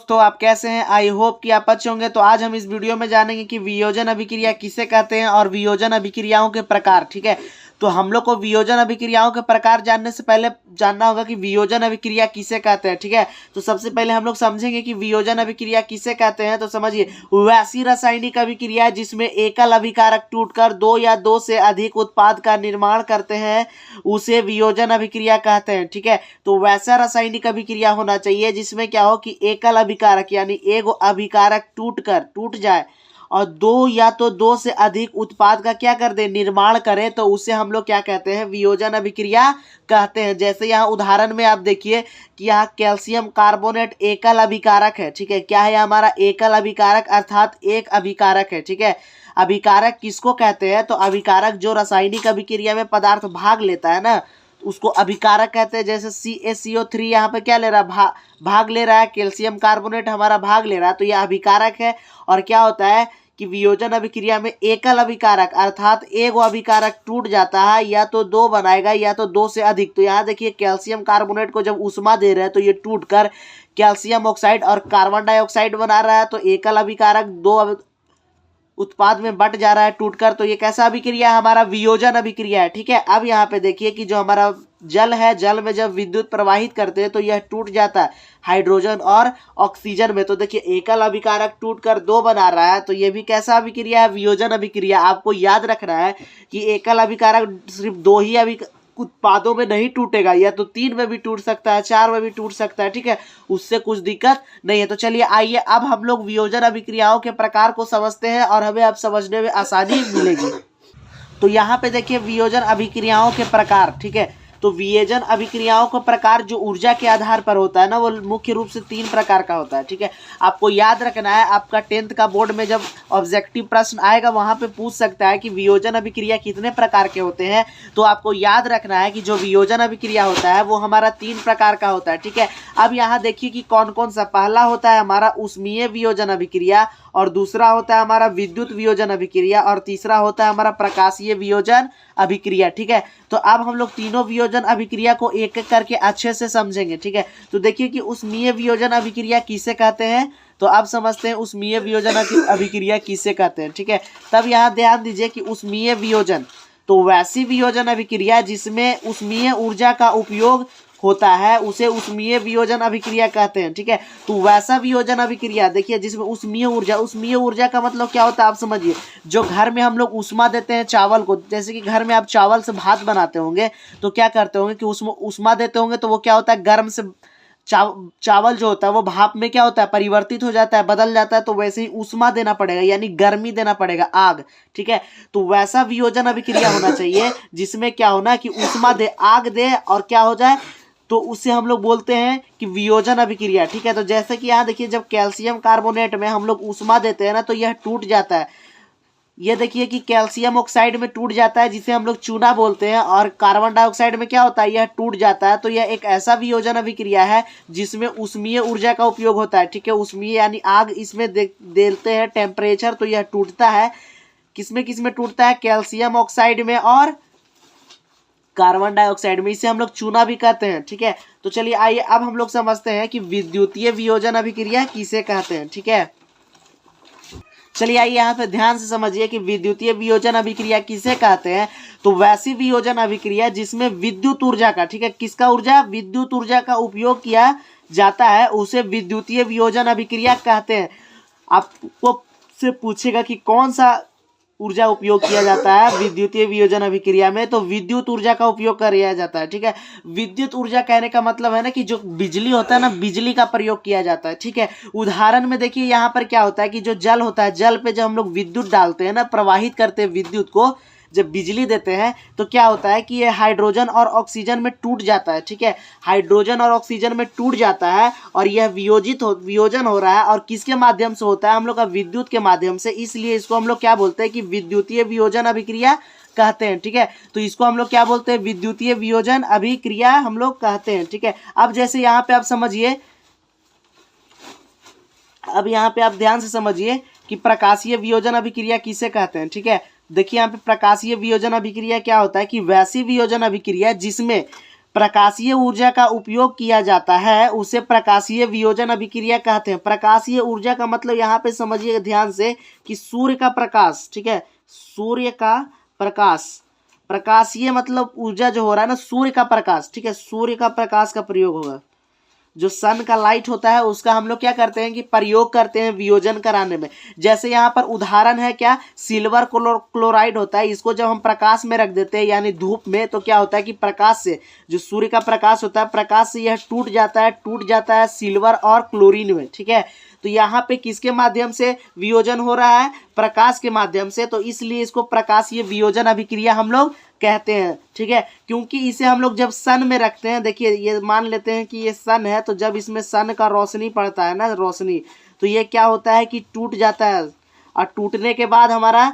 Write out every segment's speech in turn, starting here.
तो आप कैसे हैं? आई होप कि आप अच्छे होंगे। तो आज हम इस वीडियो में जानेंगे कि वियोजन अभिक्रिया किसे कहते हैं और वियोजन अभिक्रियाओं के प्रकार। ठीक है, तो हम लोग को वियोजन अभिक्रियाओं के प्रकार जानने से पहले जानना होगा कि वियोजन अभिक्रिया किसे कहते हैं। ठीक है, तो सबसे पहले हम लोग समझेंगे कि वियोजन अभिक्रिया किसे कहते हैं। तो समझिए, वैसी रासायनिक अभिक्रिया जिसमें एकल अभिकारक टूटकर दो या दो से अधिक उत्पाद का निर्माण करते हैं उसे वियोजन अभिक्रिया कहते हैं। ठीक है, तो वैसा रासायनिक अभिक्रिया होना चाहिए जिसमें क्या हो कि एकल अभिकारक यानी एक अभिकारक टूट जाए और दो या तो दो से अधिक उत्पाद का क्या कर दे, निर्माण करे, तो उसे हम लोग क्या कहते हैं, वियोजन अभिक्रिया कहते हैं। जैसे यहाँ उदाहरण में आप देखिए कि यहाँ कैल्शियम कार्बोनेट एकल अभिकारक है। ठीक है, क्या है हमारा एकल अभिकारक अर्थात एक अभिकारक है। ठीक है, अभिकारक किसको कहते हैं? तो अभिकारक जो रासायनिक अभिक्रिया में पदार्थ भाग लेता है ना, उसको अभिकारक कहते हैं। जैसे CaCO3 यहाँ पे क्या ले रहा है, भाग ले रहा है, कैल्शियम कार्बोनेट हमारा भाग ले रहा है, तो यह अभिकारक है। और क्या होता है कि वियोजन अभिक्रिया में एकल अभिकारक अर्थात एक अभिकारक टूट जाता है, या तो दो बनाएगा या तो दो से अधिक। तो यहाँ देखिए कैल्शियम कार्बोनेट को जब ऊष्मा दे रहे हैं तो ये टूटकर कैल्शियम ऑक्साइड और कार्बन डाइऑक्साइड बना रहा है। तो एकल अभिकारक दो उत्पाद में बट जा रहा है टूटकर, तो ये कैसा अभिक्रिया है, हमारा वियोजन अभिक्रिया है। ठीक है, अब यहाँ पे देखिए कि जो हमारा जल है, जल में जब विद्युत प्रवाहित करते हैं तो यह टूट जाता है हाइड्रोजन और ऑक्सीजन में। तो देखिए एकल अभिकारक टूटकर दो बना रहा है, तो ये भी कैसा अभिक्रिया है, वियोजन अभिक्रिया। आपको याद रखना है कि एकल अभिकारक सिर्फ दो ही उत्पादों में नहीं टूटेगा, या तो 3 में भी टूट सकता है, 4 में भी टूट सकता है। ठीक है, उससे कुछ दिक्कत नहीं है। तो चलिए आइए अब हम लोग वियोजन अभिक्रियाओं के प्रकार को समझते हैं और हमें अब समझने में आसानी मिलेगी। तो यहाँ पे देखिए वियोजन अभिक्रियाओं के प्रकार। ठीक है, तो वियोजन अभिक्रियाओं का प्रकार जो ऊर्जा के आधार पर होता है ना, वो मुख्य रूप से 3 प्रकार का होता है। ठीक है, आपको याद रखना है, आपका 10th का बोर्ड में जब ऑब्जेक्टिव प्रश्न आएगा वहां पे पूछ सकता है कि वियोजन अभिक्रिया कितने प्रकार के होते हैं। तो आपको याद रखना है कि जो वियोजन अभिक्रिया होता है वो हमारा 3 प्रकार का होता है। ठीक है, अब यहाँ देखिए कि कौन कौन सा। पहला होता है हमारा ऊष्मीय वियोजन अभिक्रिया, और दूसरा होता है हमारा विद्युत वियोजन अभिक्रिया, और तीसरा होता है हमारा प्रकाशीय वियोजन अभिक्रिया। ठीक है, तो अब हम लोग तीनों वियोजन अभिक्रिया को एक एक करके अच्छे से समझेंगे। ठीक है, तो देखिए कि ऊष्मीय वियोजन अभिक्रिया किसे कहते हैं। तो अब समझते हैं ऊष्मीय वियोजन अभिक्रिया किसे कहते हैं। ठीक है, तब यहाँ ध्यान दीजिए कि ऊष्मीय वियोजन तो वैसी वियोजन अभिक्रिया जिसमें ऊष्मीय ऊर्जा का उपयोग होता है उसे ऊष्मीय वियोजन अभिक्रिया कहते हैं। ठीक है, तो वैसा वियोजन अभिक्रिया देखिए जिसमें ऊष्मीय ऊर्जा का मतलब क्या होता है आप समझिए। जो घर में हम लोग ऊष्मा देते हैं चावल को, जैसे कि घर में आप चावल से भात बनाते होंगे तो क्या करते होंगे कि उसमें ऊष्मा देते होंगे, तो वो क्या होता है, गर्म से चावल जो होता है वो भाप में क्या होता है, परिवर्तित हो जाता है, बदल जाता है। तो वैसे ही ऊष्मा देना पड़ेगा यानी गर्मी देना पड़ेगा, आग। ठीक है, तो वैसा वियोजन अभिक्रिया होना चाहिए जिसमें क्या होना कि ऊष्मा दे, आग दे और क्या हो जाए, तो उससे हम लोग बोलते हैं कि वियोजन अभिक्रिया। ठीक है, तो जैसे कि यहाँ देखिए जब कैल्शियम कार्बोनेट में हम लोग ऊष्मा देते हैं ना तो यह टूट जाता है। ये देखिए कि कैल्शियम ऑक्साइड में टूट जाता है जिसे हम लोग चूना बोलते हैं, और कार्बन डाइऑक्साइड में क्या होता है, यह टूट जाता है। तो यह एक ऐसा वियोजन अभिक्रिया है जिसमें ऊष्मीय ऊर्जा का उपयोग होता है। ठीक है, ऊष्मीय यानी आग इसमें देते हैं टेम्परेचर, तो यह टूटता है। किसमें टूटता है, कैल्शियम ऑक्साइड में और कार्बन डाइऑक्साइड में, इसे हम लोग चूना भी कहते हैं। ठीक है, तो चलिए आइए अब हम लोग समझते हैं कि विद्युतीय वियोजन अभिक्रिया किसे कहते हैं। ठीक है, चलिए आइए यहाँ पे ध्यान से समझिए कि विद्युतीय वियोजन अभिक्रिया किसे कहते हैं। तो वैसी वियोजन अभिक्रिया जिसमें विद्युत ऊर्जा का, ठीक है, किसका ऊर्जा, विद्युत ऊर्जा का उपयोग किया जाता है उसे विद्युतीय वियोजन अभिक्रिया कहते हैं। आपको से पूछेगा कि कौन सा ऊर्जा उपयोग किया जाता है विद्युतीय वियोजन अभिक्रिया में, तो विद्युत ऊर्जा का उपयोग किया जाता है। ठीक है, विद्युत ऊर्जा कहने का मतलब है ना कि जो बिजली होता है ना, बिजली का प्रयोग किया जाता है। ठीक है, उदाहरण में देखिए यहाँ पर क्या होता है कि जो जल होता है, जल पे जब हम लोग विद्युत डालते हैं ना, प्रवाहित करते हैं विद्युत को, जब बिजली देते हैं तो क्या होता है कि ये हाइड्रोजन और ऑक्सीजन में टूट जाता है। ठीक है, हाइड्रोजन और ऑक्सीजन में टूट जाता है और यह वियोजन हो रहा है, और किसके माध्यम से होता है, हम लोग का विद्युत के माध्यम से। इसलिए इसको हम लोग क्या बोलते हैं कि विद्युतीय वियोजन अभिक्रिया कहते हैं। ठीक है, तो इसको हम लोग क्या बोलते हैं, विद्युतीय वियोजन अभिक्रिया हम लोग कहते हैं। ठीक है, अब जैसे यहाँ पे आप समझिए, अब यहाँ पे आप ध्यान से समझिए कि प्रकाशीय वियोजन अभिक्रिया किसे कहते हैं। ठीक है, देखिए यहाँ पे प्रकाशीय वियोजन अभिक्रिया क्या होता है कि वैसी वियोजन अभिक्रिया जिसमें प्रकाशीय ऊर्जा का उपयोग किया जाता है उसे प्रकाशीय वियोजन अभिक्रिया कहते हैं। प्रकाशीय ऊर्जा का मतलब यहाँ पे समझिए ध्यान से कि सूर्य का प्रकाश, ठीक है, सूर्य का प्रकाश, प्रकाशीय मतलब ऊर्जा जो हो रहा है ना, सूर्य का प्रकाश, ठीक है, सूर्य का प्रकाश का प्रयोग होगा। जो सन का लाइट होता है उसका हम लोग क्या करते हैं कि प्रयोग करते हैं वियोजन कराने में। जैसे यहाँ पर उदाहरण है क्या, सिल्वर क्लोराइड होता है, इसको जब हम प्रकाश में रख देते हैं यानी धूप में, तो क्या होता है कि प्रकाश से, जो सूर्य का प्रकाश होता है, प्रकाश से यह टूट जाता है सिल्वर और क्लोरीन में, ठीक है। तो यहाँ पे किसके माध्यम से वियोजन हो रहा है, प्रकाश के माध्यम से, तो इसलिए इसको प्रकाशीय वियोजन अभिक्रिया हम लोग कहते हैं, ठीक है। क्योंकि इसे हम लोग जब सन में रखते हैं, देखिए ये मान लेते हैं कि ये सन है, तो जब इसमें सन का रोशनी पड़ता है ना, रोशनी, तो ये क्या होता है कि टूट जाता है, और टूटने के बाद हमारा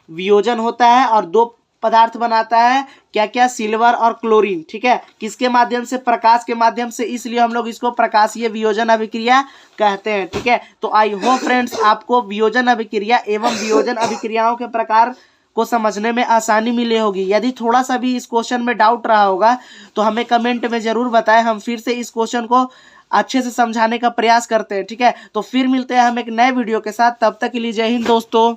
वियोजन होता है और दो पदार्थ बनाता है, क्या क्या, सिल्वर और क्लोरीन, ठीक है। किसके माध्यम से, प्रकाश के माध्यम से, इसलिए हम लोग इसको प्रकाशीय वियोजन अभिक्रिया कहते हैं, ठीक है। तो आई होप फ्रेंड्स आपको वियोजन अभिक्रिया एवं वियोजन अभिक्रियाओं के प्रकार को समझने में आसानी मिली होगी। यदि थोड़ा सा भी इस क्वेश्चन में डाउट रहा होगा तो हमें कमेंट में जरूर बताएं, हम फिर से इस क्वेश्चन को अच्छे से समझाने का प्रयास करते हैं, ठीक है। तो फिर मिलते हैं हम एक नए वीडियो के साथ, तब तक के लिए जय हिंद दोस्तों।